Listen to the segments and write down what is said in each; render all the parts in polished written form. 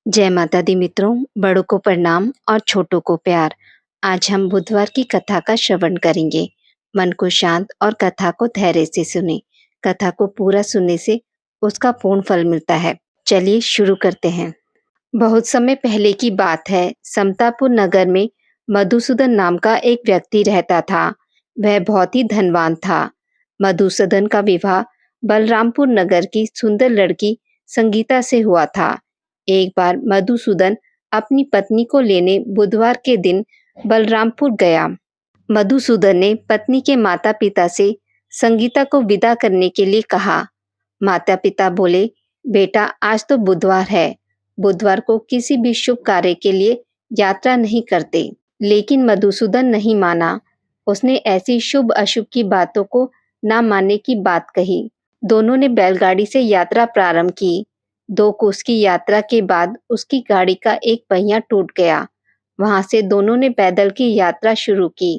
जय माता दी मित्रों, बड़ों को प्रणाम और छोटों को प्यार। आज हम बुधवार की कथा का श्रवण करेंगे। मन को शांत और कथा को धैर्य से सुने। कथा को पूरा सुनने से उसका पूर्ण फल मिलता है। चलिए शुरू करते हैं। बहुत समय पहले की बात है। समतापुर नगर में मधुसूदन नाम का एक व्यक्ति रहता था। वह बहुत ही धनवान था। मधुसूदन का विवाह बलरामपुर नगर की सुंदर लड़की संगीता से हुआ था। एक बार मधुसूदन अपनी पत्नी को लेने बुधवार के दिन बलरामपुर गया। मधुसूदन ने पत्नी के माता पिता से संगीता को विदा करने के लिए कहा। माता पिता बोले, बेटा आज तो बुधवार है, बुधवार को किसी भी शुभ कार्य के लिए यात्रा नहीं करते। लेकिन मधुसूदन नहीं माना। उसने ऐसी शुभ अशुभ की बातों को ना मानने की बात कही। दोनों ने बैलगाड़ी से यात्रा प्रारंभ की। 2 कोस की यात्रा के बाद उसकी गाड़ी का एक पहिया टूट गया। वहां से दोनों ने पैदल की यात्रा शुरू की।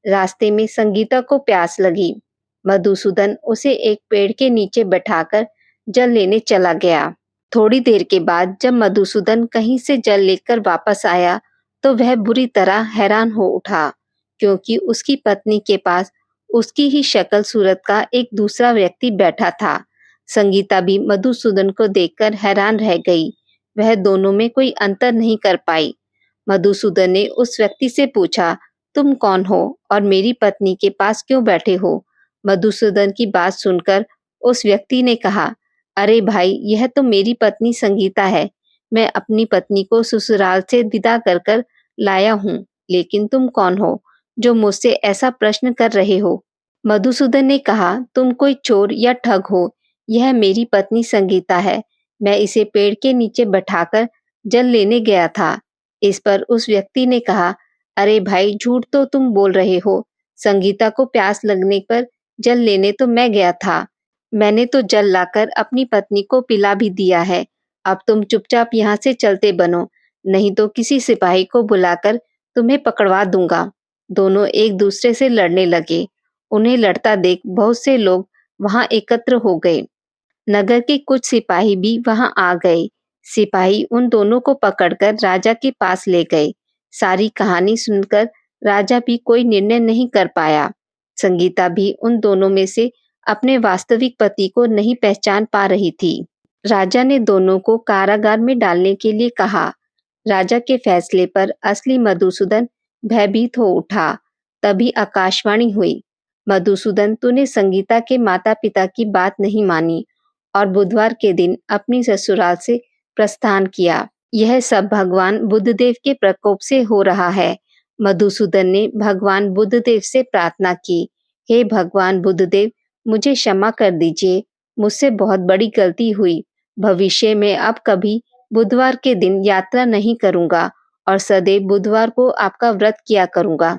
रास्ते में संगीता को प्यास लगी। मधुसूदन उसे एक पेड़ के नीचे बैठाकर जल लेने चला गया। थोड़ी देर के बाद जब मधुसूदन कहीं से जल लेकर वापस आया तो वह बुरी तरह हैरान हो उठा, क्योंकि उसकी पत्नी के पास उसकी ही शक्ल सूरत का एक दूसरा व्यक्ति बैठा था। संगीता भी मधुसूदन को देखकर हैरान रह गई। वह दोनों में कोई अंतर नहीं कर पाई। मधुसूदन ने उस व्यक्ति से पूछा, तुम कौन हो और मेरी पत्नी के पास क्यों बैठे हो? मधुसूदन की बात सुनकर उस व्यक्ति ने कहा, अरे भाई, यह तो मेरी पत्नी संगीता है। मैं अपनी पत्नी को ससुराल से विदा कर कर लाया हूँ। लेकिन तुम कौन हो जो मुझसे ऐसा प्रश्न कर रहे हो? मधुसूदन ने कहा, तुम कोई चोर या ठग हो। यह मेरी पत्नी संगीता है। मैं इसे पेड़ के नीचे बैठाकर जल लेने गया था। इस पर उस व्यक्ति ने कहा, अरे भाई, झूठ तो तुम बोल रहे हो। संगीता को प्यास लगने पर जल लेने तो मैं गया था। मैंने तो जल लाकर अपनी पत्नी को पिला भी दिया है। अब तुम चुपचाप यहाँ से चलते बनो, नहीं तो किसी सिपाही को बुलाकर तुम्हें पकड़वा दूंगा। दोनों एक दूसरे से लड़ने लगे। उन्हें लड़ता देख बहुत से लोग वहां एकत्र हो गए। नगर के कुछ सिपाही भी वहां आ गए। सिपाही उन दोनों को पकड़कर राजा के पास ले गए। सारी कहानी सुनकर राजा भी कोई निर्णय नहीं कर पाया। संगीता भी उन दोनों में से अपने वास्तविक पति को नहीं पहचान पा रही थी। राजा ने दोनों को कारागार में डालने के लिए कहा। राजा के फैसले पर असली मधुसूदन भयभीत हो उठा। तभी आकाशवाणी हुई, मधुसूदन, तूने संगीता के माता पिता की बात नहीं मानी और बुधवार के दिन अपनी ससुराल से प्रस्थान किया। यह सब भगवान बुद्धदेव के प्रकोप से हो रहा है। मधुसूदन ने भगवान बुद्धदेव से प्रार्थना की, हे भगवान बुद्धदेव, मुझे क्षमा कर दीजिए। मुझसे बहुत बड़ी गलती हुई। भविष्य में अब कभी बुधवार के दिन यात्रा नहीं करूंगा और सदैव बुधवार को आपका व्रत किया करूंगा।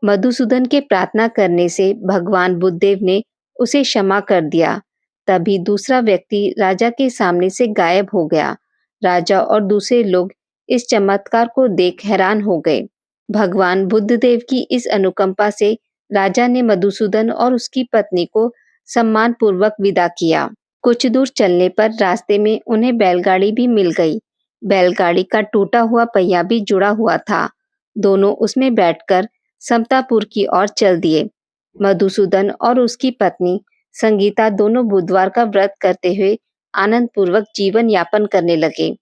मधुसूदन के प्रार्थना करने से भगवान बुद्धदेव ने उसे क्षमा कर दिया। तभी दूसरा व्यक्ति राजा के सामने से गायब हो गया। राजा और दूसरे लोग इस चमत्कार को देख हैरान हो गए। भगवान बुद्धदेव की इस अनुकंपा से राजा ने मधुसूदन और उसकी पत्नी को सम्मान पूर्वक विदा किया। कुछ दूर चलने पर रास्ते में उन्हें बैलगाड़ी भी मिल गई। बैलगाड़ी का टूटा हुआ पहिया भी जुड़ा हुआ था। दोनों उसमें बैठकर समतापुर की ओर चल दिए। मधुसूदन और उसकी पत्नी संगीता दोनों बुधवार का व्रत करते हुए आनंद पूर्वक जीवन यापन करने लगे।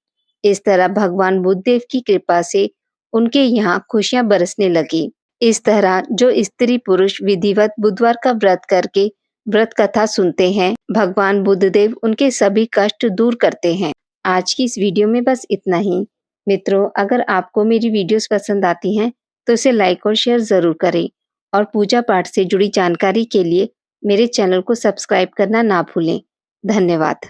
इस तरह भगवान बुद्धदेव की कृपा से उनके यहाँ खुशियां बरसने लगी। इस तरह जो स्त्री पुरुष विधिवत बुधवार का व्रत करके व्रत कथा सुनते हैं, भगवान बुद्धदेव उनके सभी कष्ट दूर करते हैं। आज की इस वीडियो में बस इतना ही। मित्रों, अगर आपको मेरी वीडियोस पसंद आती हैं तो इसे लाइक और शेयर जरूर करें और पूजा पाठ से जुड़ी जानकारी के लिए मेरे चैनल को सब्सक्राइब करना ना भूलें। धन्यवाद।